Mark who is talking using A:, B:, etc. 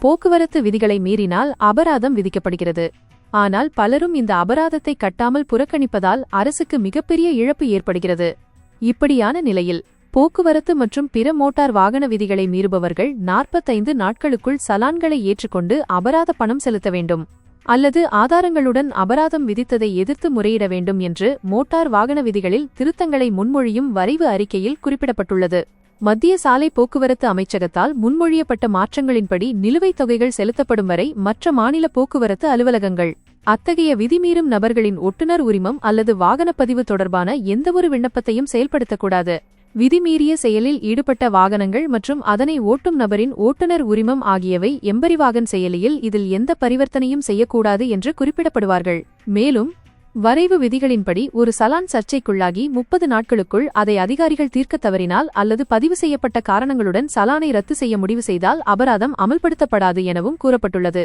A: போக்குவரத்து விதிகளை மீறினால் அபராதம் விதிக்கப்படுகிறது. ஆனால் பலரும் இந்த அபராதத்தை கட்டாமல் புறக்கணிப்பதால் அரசுக்கு மிகப்பெரிய இழப்பு ஏற்படுகிறது. இப்படியான நிலையில் போக்குவரத்து மற்றும் பிற மோட்டார் வாகன விதிகளை மீறுபவர்கள் 45 நாட்களுக்குள் சலான்களை ஏற்றுக்கொண்டு அபராத பணம் செலுத்த வேண்டும் அல்லது ஆதாரங்களுடன் அபராதம் விதித்ததை எதிர்த்து முறையிட வேண்டும் என்று மோட்டார் வாகன விதிகளில் திருத்தங்களை முன்மொழியும் வரைவு அறிக்கையில் குறிப்பிடப்பட்டுள்ளது. மத்திய சாலை போக்குவரத்து அமைச்சகத்தால் முன்மொழியப்பட்ட மாற்றங்களின்படி நிலுவைத் தொகைகள் செலுத்தப்படும் வரை மற்ற மாநில போக்குவரத்து அலுவலகங்கள் அத்தகைய விதிமீறும் நபர்களின் ஓட்டுநர் உரிமம் அல்லது வாகனப்பதிவு தொடர்பான எந்தவொரு விண்ணப்பத்தையும் செயல்படுத்தக்கூடாது. விதிமீறிய செயலில் ஈடுபட்ட வாகனங்கள் மற்றும் அதனை ஓட்டும் நபரின் ஓட்டுநர் உரிமம் ஆகியவை எம்பரிவாகன் செயலியில் இதில் எந்த பரிவர்த்தனையும் செய்யக்கூடாது என்று குறிப்பிடப்படுவார்கள். மேலும் வரைவு விதிகளின்படி ஒரு சலான் சர்ச்சைக்குள்ளாகி 30 நாட்களுக்குள் அதை அதிகாரிகள் தீர்க்க தவறினால் அல்லது பதிவு செய்யப்பட்ட காரணங்களுடன் சலானை ரத்து செய்ய முடிவு செய்தால் அபராதம் அமல்படுத்தப்படாது எனவும் கூறப்பட்டுள்ளது.